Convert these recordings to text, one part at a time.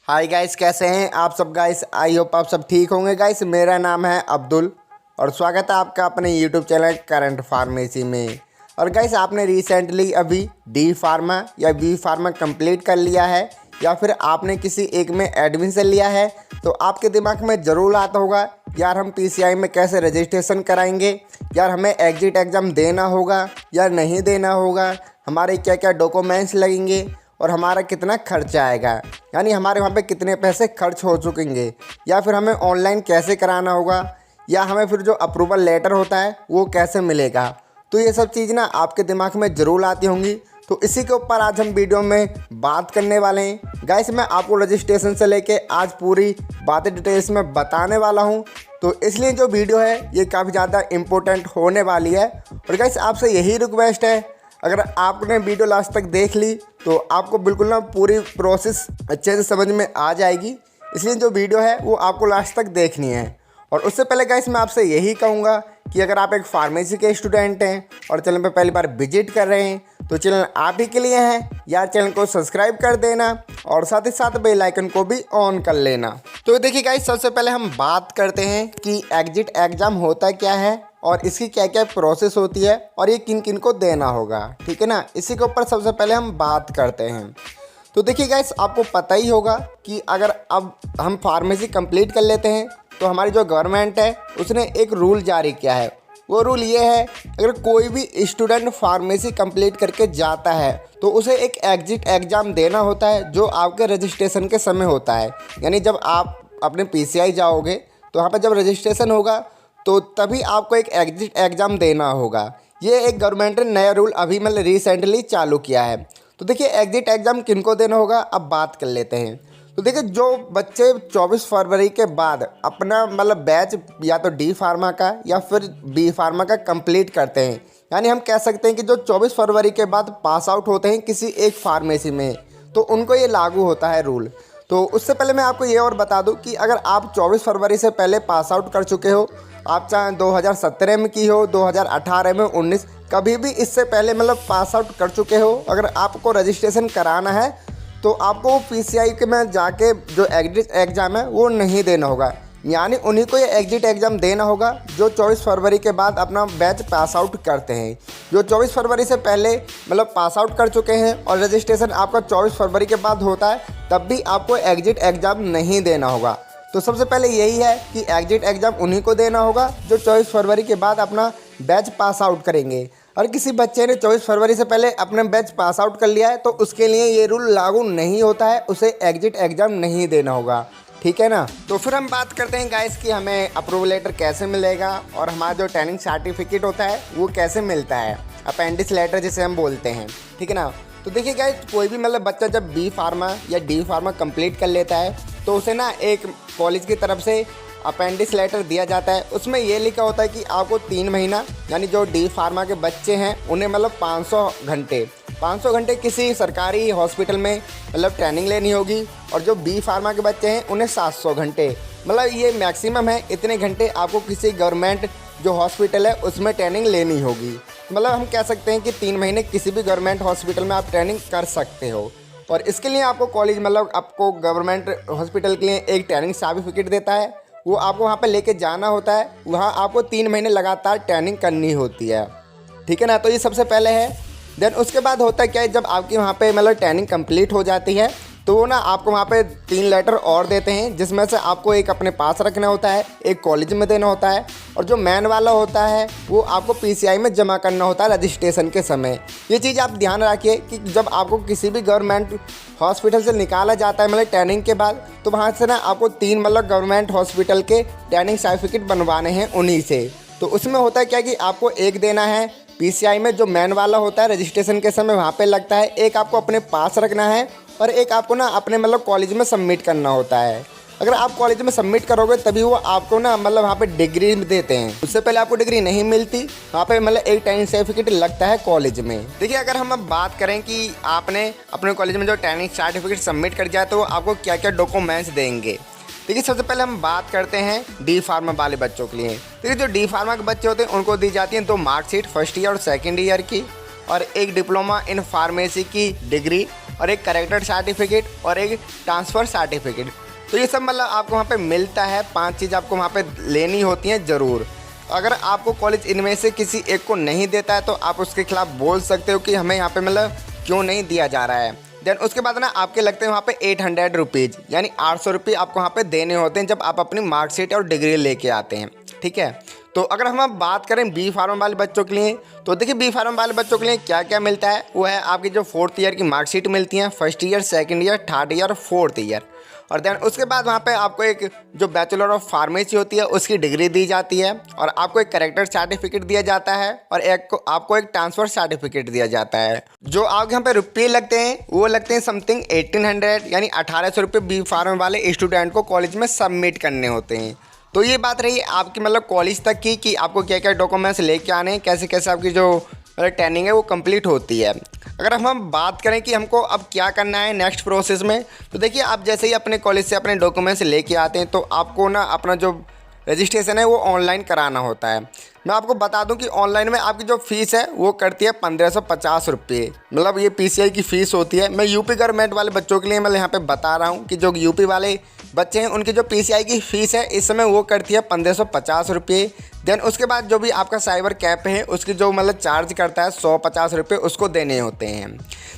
Hi guys, कैसे हैं आप सब गाइस। आई होप आप सब ठीक होंगे गाइस। मेरा नाम है अब्दुल और स्वागत है आपका अपने यूट्यूब चैनल करंट फार्मेसी में। और गाइस, आपने रिसेंटली अभी डी फार्मा या बी फार्मा कंप्लीट कर लिया है या फिर आपने किसी एक में एडमिशन लिया है तो आपके दिमाग में ज़रूर आता होगा, यार हम पीसीआई में कैसे रजिस्ट्रेशन कराएंगे, यार हमें एग्जिट एग्ज़ाम देना होगा या नहीं देना होगा, हमारे क्या क्या डॉक्यूमेंट्स लगेंगे और हमारा कितना खर्चा आएगा, यानी हमारे वहाँ पे कितने पैसे खर्च हो चुकेंगे, या फिर हमें ऑनलाइन कैसे कराना होगा, या हमें फिर जो अप्रूवल लेटर होता है वो कैसे मिलेगा। तो ये सब चीज़ ना आपके दिमाग में ज़रूर आती होंगी। तो इसी के ऊपर आज हम वीडियो में बात करने वाले हैं गाइस। मैं आपको रजिस्ट्रेशन से लेके आज पूरी बातें डिटेल्स में बताने वाला हूँ। तो इसलिए जो वीडियो है ये काफ़ी ज़्यादा इम्पोर्टेंट होने वाली है। और गाइस, आपसे यही रिक्वेस्ट है, अगर आपने वीडियो लास्ट तक देख ली तो आपको बिल्कुल ना पूरी प्रोसेस अच्छे से समझ में आ जाएगी। इसलिए जो वीडियो है वो आपको लास्ट तक देखनी है। और उससे पहले गाइस, मैं आपसे यही कहूँगा कि अगर आप एक फार्मेसी के स्टूडेंट हैं और चैनल पर पहली बार विजिट कर रहे हैं तो चैनल आप ही के लिए है यार। चैनल को सब्सक्राइब कर देना और साथ ही साथ बेल आइकन को भी ऑन कर लेना। तो देखिए गाइस, सबसे पहले हम बात करते हैं कि एग्जिट एग्ज़ाम होता क्या है और इसकी क्या क्या प्रोसेस होती है और ये किन किन को देना होगा, ठीक है ना। इसी के ऊपर सबसे पहले हम बात करते हैं। तो देखिए गाइस, आपको पता ही होगा कि अगर अब हम फार्मेसी कंप्लीट कर लेते हैं तो हमारी जो गवर्नमेंट है उसने एक रूल जारी किया है। वो रूल ये है, अगर कोई भी स्टूडेंट फार्मेसी कंप्लीट करके जाता है तो उसे एक एग्जिट एग्ज़ाम देना होता है जो आपके रजिस्ट्रेशन के समय होता है। यानी जब आप अपने पीसीआई जाओगे तो वहाँ पर जब रजिस्ट्रेशन होगा तो तभी आपको एक एग्जिट एग्ज़ाम देना होगा। ये एक गवर्नमेंट ने नया रूल अभी मतलब रिसेंटली चालू किया है। तो देखिए, एग्जिट एग्ज़ाम किनको देना होगा अब बात कर लेते हैं। तो देखिए, जो बच्चे 24 फरवरी के बाद अपना मतलब बैच या तो डी फार्मा का या फिर बी फार्मा का कंप्लीट करते हैं, यानी हम कह सकते हैं कि जो 24 फरवरी के बाद पास आउट होते हैं किसी एक फार्मेसी में, तो उनको ये लागू होता है रूल। तो उससे पहले मैं आपको ये और बता दूं कि अगर आप 24 फरवरी से पहले पास आउट कर चुके हो, आप चाहे 2017 में की हो, 2018 में, 19 कभी भी इससे पहले मतलब पास आउट कर चुके हो, अगर आपको रजिस्ट्रेशन कराना है तो आपको पीसीआई के में जाके जो एग्जिट एग्ज़ाम है वो नहीं देना होगा। यानी उन्हीं को ये एग्जिट एग्ज़ाम देना होगा जो 24 फरवरी के बाद अपना बैच पास आउट करते हैं। जो 24 फरवरी से पहले मतलब पास आउट कर चुके हैं और रजिस्ट्रेशन आपका 24 फरवरी के बाद होता है, तब भी आपको एग्जिट एग्ज़ाम नहीं देना होगा। तो सबसे पहले यही है कि एग्जिट एग्ज़ाम उन्हीं को देना होगा जो 24 फरवरी के बाद अपना बैच पास आउट करेंगे। और किसी बच्चे ने 24 फरवरी से पहले अपना बैच पास आउट कर लिया है तो उसके लिए ये रूल लागू नहीं होता है, उसे एग्जिट एग्ज़ाम नहीं देना होगा, ठीक है ना। तो फिर हम बात करते हैं गाइस कि हमें अप्रूवल लेटर कैसे मिलेगा और हमारा जो ट्रेनिंग सर्टिफिकेट होता है वो कैसे मिलता है, अपेंडिक्स लेटर जिसे हम बोलते हैं, ठीक है ना। तो देखिए गाइस, कोई भी मतलब बच्चा जब बी फार्मा या डी फार्मा कंप्लीट कर लेता है तो उसे ना एक कॉलेज की तरफ से अपेंडिक्स लेटर दिया जाता है। उसमें ये लिखा होता है कि आपको 3 महीना, यानी जो डी फार्मा के बच्चे हैं उन्हें मतलब 500 घंटे किसी सरकारी हॉस्पिटल में मतलब ट्रेनिंग लेनी होगी, और जो बी फार्मा के बच्चे हैं उन्हें 700 घंटे, मतलब ये मैक्सिमम है, इतने घंटे आपको किसी गवर्नमेंट जो हॉस्पिटल है उसमें ट्रेनिंग लेनी होगी। मतलब हम कह सकते हैं कि 3 महीने किसी भी गवर्नमेंट हॉस्पिटल में आप ट्रेनिंग कर सकते हो। और इसके लिए आपको कॉलेज मतलब आपको गवर्नमेंट हॉस्पिटल के लिए एक ट्रेनिंग सर्टिफिकेट देता है, वो आपको वहाँ पे लेके जाना होता है। वहाँ आपको 3 महीने लगातार ट्रेनिंग करनी होती है, ठीक है ना। तो ये सबसे पहले है। देन उसके बाद होता है क्या है, जब आपकी वहाँ पे मतलब ट्रेनिंग कंप्लीट हो जाती है तो वो ना आपको वहाँ पे 3 लेटर और देते हैं, जिसमें से आपको एक अपने पास रखना होता है, एक कॉलेज में देना होता है, और जो मेन वाला होता है वो आपको पीसीआई में जमा करना होता है रजिस्ट्रेशन के समय। ये चीज़ आप ध्यान रखिए कि जब आपको किसी भी गवर्नमेंट हॉस्पिटल से निकाला जाता है मतलब ट्रेनिंग के बाद, तो वहाँ से ना आपको 3 मतलब गवर्नमेंट हॉस्पिटल के ट्रेनिंग सर्टिफिकेट बनवाने हैं उन्हीं से। तो उसमें होता है क्या कि आपको एक देना है पीसीआई में जो मेन वाला होता है रजिस्ट्रेशन के समय वहाँ पे लगता है, एक आपको अपने पास रखना है और एक आपको ना अपने मतलब कॉलेज में सबमिट करना होता है। अगर आप कॉलेज में सबमिट करोगे तभी वो आपको ना मतलब वहाँ पे डिग्री देते हैं, उससे पहले आपको डिग्री नहीं मिलती। वहाँ पे मतलब एक ट्रेनिंग सर्टिफिकेट लगता है कॉलेज में। देखिए, अगर हम अब बात करें कि आपने अपने कॉलेज में जो ट्रेनिंग सर्टिफिकेट सबमिट कर दिया तो आपको क्या क्या डॉक्यूमेंट्स देंगे। देखिए, सबसे पहले हम बात करते हैं डी फार्मा वाले बच्चों के लिए। देखिए, जो डी फार्मा के बच्चे होते हैं उनको दी जाती हैं 2 मार्कशीट फर्स्ट ईयर और सेकेंड ईयर की, और एक डिप्लोमा इन फार्मेसी की डिग्री, और एक करेक्टर सर्टिफिकेट और एक ट्रांसफ़र सर्टिफिकेट। तो ये सब मतलब आपको वहाँ पे मिलता है। 5 चीज़ आपको वहाँ पे लेनी होती हैं ज़रूर। अगर आपको कॉलेज इनमें से किसी एक को नहीं देता है तो आप उसके खिलाफ़ बोल सकते हो कि हमें यहाँ पे मतलब क्यों नहीं दिया जा रहा है। देन उसके बाद ना आपके लगते हैं वहाँ पे 800 रुपीज़, यानी 800 रुपये आपको वहाँ पे देने होते हैं जब आप अपनी मार्कशीट और डिग्री लेके आते हैं। ठीक है, तो अगर हम अब बात करें बी फार्म वाले बच्चों के लिए, तो देखिए बी फार्म वाले बच्चों के लिए क्या क्या मिलता है। वो है आपकी जो 4th ईयर की मार्कशीट मिलती हैं, 1st year, 2nd year, 3rd year, 4th year. और देन उसके बाद वहाँ पे आपको एक जो बैचलर ऑफ फार्मेसी होती है उसकी डिग्री दी जाती है, और आपको एक करेक्टर सर्टिफिकेट दिया जाता है, और आपको एक ट्रांसफ़र सर्टिफिकेट दिया जाता है। जो आपके यहाँ पे रुपये लगते हैं वो लगते हैं समथिंग 1800, यानी 1800 रुपये बी फार्म वाले स्टूडेंट को कॉलेज में सबमिट करने होते हैं। तो ये बात रही आपकी मतलब कॉलेज तक की कि आपको क्या क्या डॉक्यूमेंट्स लेके आने हैं, कैसे कैसे आपकी जो मतलब ट्रेनिंग है वो कंप्लीट होती है। अगर हम बात करें कि हमको अब क्या करना है नेक्स्ट प्रोसेस में, तो देखिए आप जैसे ही अपने कॉलेज से अपने डॉक्यूमेंट्स लेके आते हैं तो आपको ना अपना जो रजिस्ट्रेशन है वो ऑनलाइन कराना होता है। मैं आपको बता दूं कि ऑनलाइन में आपकी जो फ़ीस है वो करती है 1550 रुपये, मतलब ये PCI की फ़ीस होती है। मैं यूपी गवर्नमेंट वाले बच्चों के लिए मैं यहाँ पे बता रहा हूँ कि जो यूपी वाले बच्चे हैं उनकी जो PCI की फ़ीस है इस समय वो करती है 1550 रुपये। देन उसके बाद जो भी आपका साइबर कैफ़े है उसकी जो मतलब चार्ज करता है 150 रुपये उसको देने होते हैं।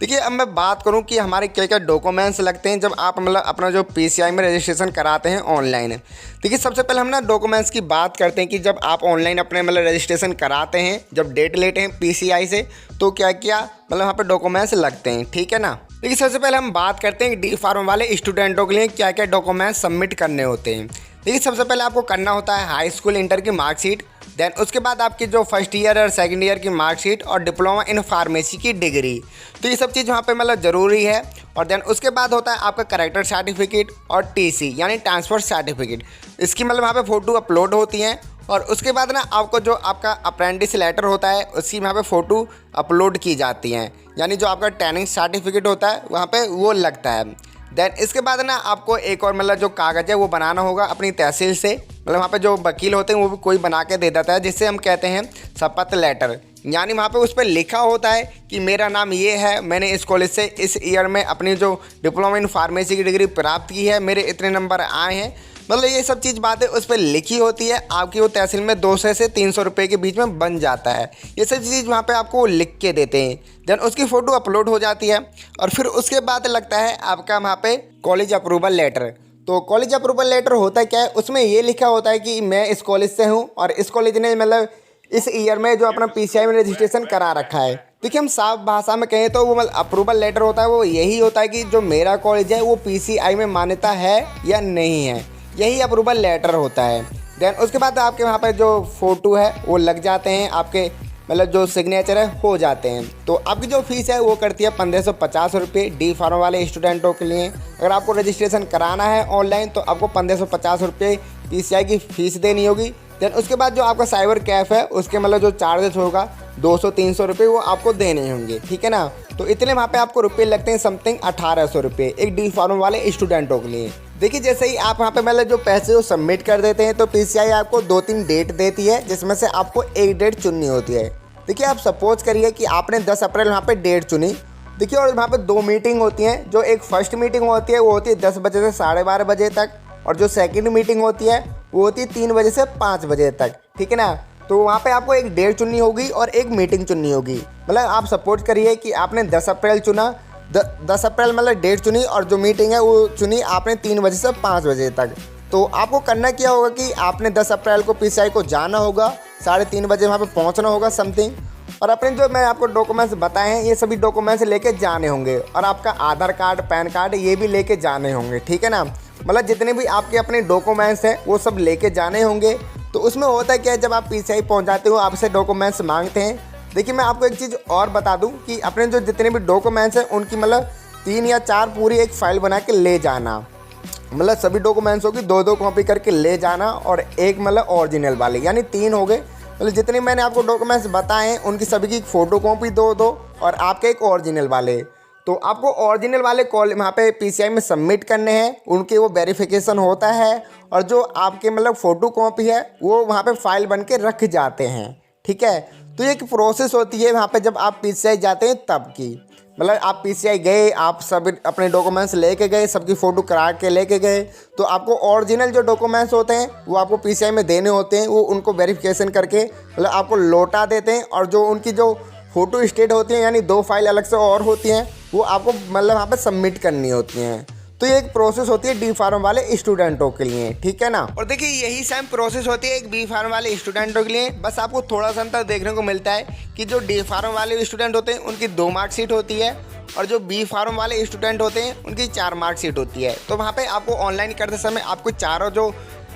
देखिए अब मैं बात करूं कि हमारे क्या क्या डॉक्यूमेंट्स लगते हैं जब आप मतलब अपना जो PCI में रजिस्ट्रेशन कराते हैं ऑनलाइन। देखिए सबसे पहले हम ना डॉक्यूमेंट्स की बात करते हैं कि जब आप ऑनलाइन अपने मतलब रजिस्ट्रेशन कराते हैं, जब डेट लेते हैं PCI से, तो क्या क्या मतलब वहाँ पर डॉक्यूमेंट्स लगते हैं। ठीक है ना। देखिए सबसे पहले हम बात करते हैं डी फार्म वाले स्टूडेंटों के लिए क्या क्या डॉक्यूमेंट्स सबमिट करने होते हैं। देखिए सबसे पहले आपको करना होता है हाई स्कूल इंटर की मार्कशीट, देन उसके बाद आपकी जो 1st ईयर और 2nd ईयर की मार्कशीट और डिप्लोमा इन फार्मेसी की डिग्री। तो ये सब चीज़ वहाँ पे मतलब ज़रूरी है। और देन उसके बाद होता है आपका करेक्टर सर्टिफिकेट और TC यानी ट्रांसफ़र सर्टिफिकेट। इसकी मतलब वहाँ पे फ़ोटो अपलोड होती हैं, और उसके बाद ना आपको जो आपका अप्रेंटिस लेटर होता है उसकी वहाँ पे फ़ोटो अपलोड की जाती हैं, यानी जो आपका ट्रेनिंग सर्टिफिकेट होता है वहाँ पे वो लगता है। देन इसके बाद ना आपको एक और मतलब जो कागज़ है वो बनाना होगा अपनी तहसील से, मतलब वहाँ पे जो वकील होते हैं वो भी कोई बना के दे देता है, जिससे हम कहते हैं शपथ लेटर। यानी वहाँ पे उस पर लिखा होता है कि मेरा नाम ये है, मैंने इस कॉलेज से इस ईयर में अपनी जो डिप्लोमा इन फार्मेसी की डिग्री प्राप्त की है, मेरे इतने नंबर आए हैं, मतलब ये सब चीज़ बातें उस पर लिखी होती है। आपकी वो तहसील में 200 से 300 रुपये के बीच में बन जाता है। ये सब चीज़ वहाँ पे आपको लिख के देते हैं। देन उसकी फ़ोटो अपलोड हो जाती है, और फिर उसके बाद लगता है आपका वहाँ पे कॉलेज अप्रूवल लेटर। तो कॉलेज अप्रूवल लेटर होता है क्या है, उसमें ये लिखा होता है कि मैं इस कॉलेज से हूँ और इस कॉलेज ने मतलब इस ईयर में जो अपना PCI में रजिस्ट्रेशन करा रखा है। देखिए हम साफ भाषा में कहें तो वो मतलब अप्रूवल लेटर होता है, वो यही होता है कि जो मेरा कॉलेज है वो PCI में मान्यता है या नहीं है, यही अप्रूवल लेटर होता है। देन उसके बाद आपके वहाँ पर जो फ़ोटो है वो लग जाते हैं, आपके मतलब जो सिग्नेचर है हो जाते हैं। तो आपकी जो फ़ीस है वो करती है 1550 रुपये डी फार्म वाले स्टूडेंटों के लिए। अगर आपको रजिस्ट्रेशन कराना है ऑनलाइन तो आपको 1550 रुपये PCI की फ़ीस देनी होगी। देन उसके बाद जो आपका साइबर कैफ़ है उसके मतलब जो चार्जेस होगा 200-300 रुपये वो आपको देने होंगे। ठीक है ना। तो इतने वहाँ पे आपको रुपये लगते हैं समथिंग 1800 रुपये एक डी फार्म वाले स्टूडेंटों के लिए। देखिए जैसे ही आप वहाँ पे मतलब जो पैसे वो सबमिट कर देते हैं तो PCI आपको 2-3 डेट देती है, जिसमें से आपको एक डेट चुननी होती है। देखिए आप सपोज करिए कि आपने 10 अप्रैल वहाँ पे डेट चुनी। देखिए और वहाँ पे 2 मीटिंग होती हैं। जो एक फर्स्ट मीटिंग होती है वो होती है 10 बजे से 12:30 बजे तक, और जो सेकंड मीटिंग होती है वो होती है 3 बजे से 5 बजे तक। ठीक है ना। तो वहाँ पे आपको एक डेट चुननी होगी और एक मीटिंग चुननी होगी। मतलब आप सपोज करिए कि आपने 10 अप्रैल चुना, 10 अप्रैल मतलब डेट चुनी, और जो मीटिंग है वो चुनी आपने 3 बजे से 5 बजे तक। तो आपको करना क्या होगा कि आपने 10 अप्रैल को PCI को जाना होगा, 3:30 बजे वहाँ पे पहुँचना होगा समथिंग, और अपने जो मैं आपको डॉक्यूमेंट्स बताए हैं ये सभी डॉक्यूमेंट्स लेके जाने होंगे, और आपका आधार कार्ड, पैन कार्ड ये भी लेके जाने होंगे। ठीक है ना। मतलब जितने भी आपके अपने डॉक्यूमेंट्स हैं वो सब लेके जाने होंगे। तो उसमें होता है क्या है, जब आप PCI पहुँच जाते हो आपसे डॉक्यूमेंट्स मांगते हैं। देखिए मैं आपको एक चीज़ और बता दूं कि अपने जो जितने भी डॉक्यूमेंट्स हैं उनकी मतलब 3 या 4 पूरी एक फ़ाइल बना के ले जाना। मतलब सभी डॉक्यूमेंट्सों की 2-2 कॉपी करके ले जाना, और एक मतलब ओरिजिनल वाली, यानी 3 हो गए। मतलब जितने मैंने आपको डॉक्यूमेंट्स बताए हैं उनकी सभी की फ़ोटो कॉपी 2-2 और आपके एक ओरिजिनल वाले। तो आपको ओरिजिनल वाले कॉल वहाँ पे PCI में सबमिट करने हैं, उनके वो वेरिफिकेशन होता है, और जो आपके मतलब फ़ोटो कॉपी है वो वहाँ पे फाइल बन के रख जाते हैं। ठीक है। तो ये एक प्रोसेस होती है वहाँ पे जब आप PCI जाते हैं तब की। मतलब आप पीसीआई गए, आप सब अपने डॉक्यूमेंट्स लेके गए, सबकी फ़ोटो करा के लेके गए, तो आपको ओरिजिनल जो डॉक्यूमेंट्स होते हैं वो आपको पीसीआई में देने होते हैं। वो उनको वेरिफिकेशन करके मतलब आपको लौटा देते हैं। और जो उनकी जो फ़ोटो स्टेट होती हैं, यानी 2 फाइल अलग से और होती हैं, वो आपको मतलब वहाँ पर सबमिट करनी होती हैं। तो ये एक प्रोसेस होती है डी फार्म वाले स्टूडेंटों के लिए, ठीक है ना। और देखिए यही सेम प्रोसेस होती है एक बी फार्म वाले स्टूडेंटों के लिए। बस आपको थोड़ा सा अंतर देखने को मिलता है कि जो डी फार्म वाले स्टूडेंट होते हैं उनकी 2 मार्कशीट होती है, और जो बी फार्म वाले स्टूडेंट होते हैं उनकी 4 मार्कशीट होती है। तो वहाँ पर आपको ऑनलाइन करते समय आपको चारों जो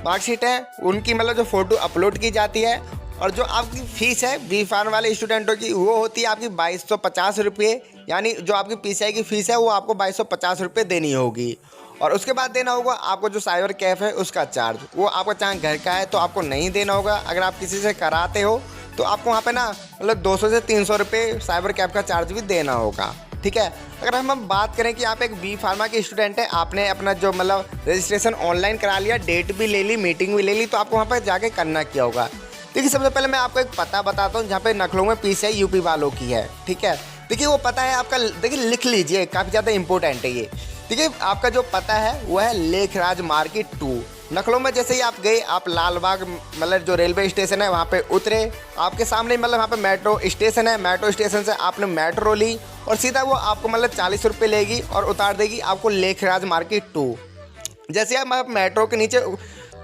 मार्कशीट है उनकी मतलब जो फ़ोटो अपलोड की जाती है। और जो आपकी फ़ीस है बी फार्म वाले स्टूडेंटों की, वो होती है आपकी 2250 रुपये। यानी जो आपकी पीसीआई की फ़ीस है वो आपको 2250 रुपये देनी होगी। और उसके बाद देना होगा आपको जो साइबर कैफ़े है उसका चार्ज। वो आपको चाहे घर का है तो आपको नहीं देना होगा। अगर आप किसी से कराते हो तो आपको वहाँ पे ना मतलब 200 से 300 रुपये साइबर कैफ़ का चार्ज भी देना होगा, ठीक है। अगर हम बात करें कि आप एक बी फार्मा के स्टूडेंट हैं, आपने अपना जो मतलब रजिस्ट्रेशन ऑनलाइन करा लिया, डेट भी ले ली, मीटिंग भी ले ली, तो आपको वहाँ पर जाके करना क्या होगा। देखिए सबसे पहले मैं आपको एक पता बताता हूँ जहाँ पे नखलों में पीसीआई यूपी वालों की है, ठीक है। देखिए वो पता है आपका, देखिए लिख लीजिए, काफ़ी ज़्यादा इंपॉर्टेंट है ये। देखिए आपका जो पता है वो है लेखराज मार्केट 2 नखलों में। जैसे ही आप गए, आप लालबाग मतलब जो रेलवे स्टेशन है वहाँ पे उतरे, आपके सामने मतलब वहाँ पे मेट्रो स्टेशन है। मेट्रो स्टेशन से आपने मेट्रो ली और सीधा वो आपको मतलब 40 रुपये लेगी और उतार देगी आपको लेखराज मार्केट 2। जैसे आप मेट्रो के नीचे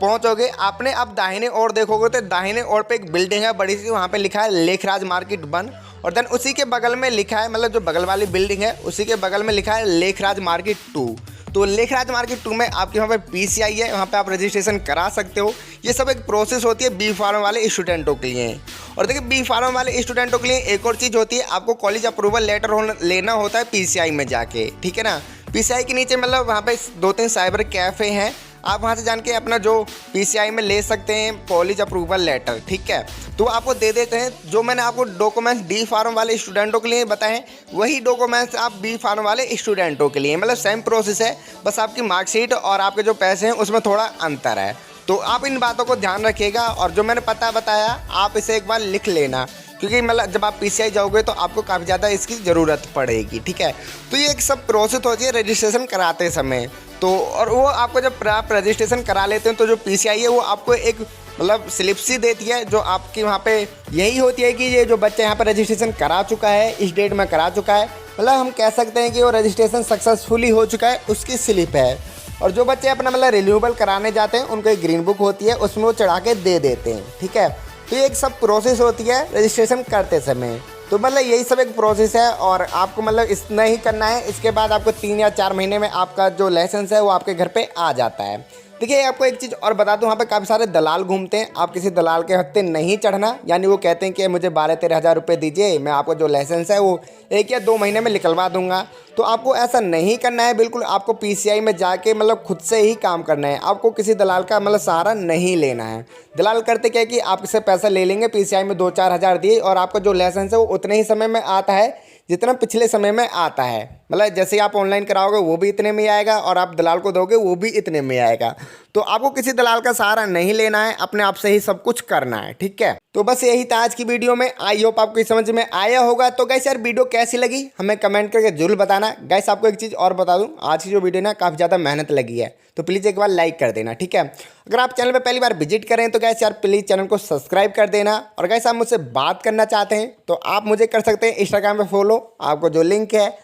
पहुंचोगे, आपने अब दाहिने ओर देखोगे तो दाहिने ओर पे एक बिल्डिंग है बड़ी सी, वहाँ पे लिखा है लेखराज मार्केट 1। और देन उसी के बगल में लिखा है, मतलब जो बगल वाली बिल्डिंग है उसी के बगल में लिखा है लेखराज मार्केट 2। तो लेखराज मार्केट 2 में आपके वहाँ पे पीसीआई है, वहाँ पे आप रजिस्ट्रेशन करा सकते हो। ये सब एक प्रोसेस होती है बी फार्म वाले स्टूडेंटों के लिए। और देखिए बी फार्म वाले स्टूडेंटों के लिए एक और चीज़ होती है, आपको कॉलेज अप्रूवल लेटर लेना होता है पीसीआई में जाके, ठीक है ना। पीसीआई के नीचे मतलब वहाँ पे 2-3 साइबर कैफ़े हैं, आप वहाँ से जान के अपना जो पीसीआई में ले सकते हैं कॉलेज अप्रूवल लेटर, ठीक है। तो आपको दे देते हैं। जो मैंने आपको डॉक्यूमेंट्स डी फार्म वाले स्टूडेंटों के लिए बताए हैं वही डॉक्यूमेंट्स आप बी फार्म वाले स्टूडेंटों के लिए, मतलब सेम प्रोसेस है, बस आपकी मार्कशीट और आपके जो पैसे हैं उसमें थोड़ा अंतर है। तो आप इन बातों को ध्यान रखिएगा। और जो मैंने पता बताया आप इसे एक बार लिख लेना, क्योंकि मतलब जब आप पीसीआई जाओगे तो आपको काफ़ी ज़्यादा इसकी ज़रूरत पड़ेगी, ठीक है। तो ये एक सब प्रोसेस होती है रजिस्ट्रेशन कराते समय। तो और वो आपको जब आप रजिस्ट्रेशन करा लेते हैं तो जो पीसीआई है वो आपको एक मतलब स्लिप सी देती है, जो आपकी वहाँ पे यही होती है कि ये जो बच्चा यहाँ पर रजिस्ट्रेशन करा चुका है, इस डेट में करा चुका है, मतलब हम कह सकते हैं कि वो रजिस्ट्रेशन सक्सेसफुली हो चुका है, उसकी स्लिप है। और जो बच्चे अपना मतलब रिन्यूएबल कराने जाते हैं उनको एक ग्रीन बुक होती है, उसमें वो चढ़ा के दे देते हैं, ठीक है। तो ये एक सब प्रोसेस होती है रजिस्ट्रेशन करते समय। तो मतलब यही सब एक प्रोसेस है और आपको मतलब इतना ही करना है। इसके बाद आपको 3 या 4 महीने में आपका जो लाइसेंस है वो आपके घर पे आ जाता है। देखिए आपको एक चीज़ और बता दूं, वहाँ पे काफ़ी सारे दलाल घूमते हैं, आप किसी दलाल के हत्थे नहीं चढ़ना। यानी वो कहते हैं कि मुझे 12-13 हज़ार रुपये दीजिए, मैं आपको जो लाइसेंस है वो 1 या 2 महीने में निकलवा दूंगा। तो आपको ऐसा नहीं करना है बिल्कुल। आपको पीसीआई में जाके मतलब खुद से ही काम करना है, आपको किसी दलाल का मतलब सहारा नहीं लेना है। दलाल करते क्या है कि आपसे पैसा ले लेंगे, पीसीआई में 2-4 हज़ार दिए और आपका जो लाइसेंस है वो उतने ही समय में आता है जितना पिछले समय में आता है। मतलब जैसे ही आप ऑनलाइन कराओगे वो भी इतने में आएगा और आप दलाल को दोगे वो भी इतने में आएगा। तो आपको किसी दलाल का सहारा नहीं लेना है, अपने आप से ही सब कुछ करना है, ठीक है। तो बस यही था आज की वीडियो में। आई होप आपको समझ में आया होगा। तो गाइस यार वीडियो कैसी लगी हमें कमेंट करके जरूर बताना। गाइस आपको एक चीज़ और बता दूं, आज की जो वीडियो ना काफ़ी ज़्यादा मेहनत लगी है, तो प्लीज़ एक बार लाइक कर देना, ठीक है। अगर आप चैनल पर पहली बार विजिट करें तो गाइस यार प्लीज़ चैनल को सब्सक्राइब कर देना। और गाइस आप मुझसे बात करना चाहते हैं तो आप मुझे कर सकते हैं इंस्टाग्राम पर फॉलो, आपको जो लिंक है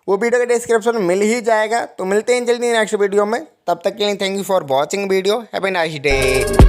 वो वीडियो के डिस्क्रिप्शन में मिल ही जाएगा। तो मिलते हैं जल्दी नेक्स्ट वीडियो में, तब तक के लिए thank you for watching video. Have a nice day.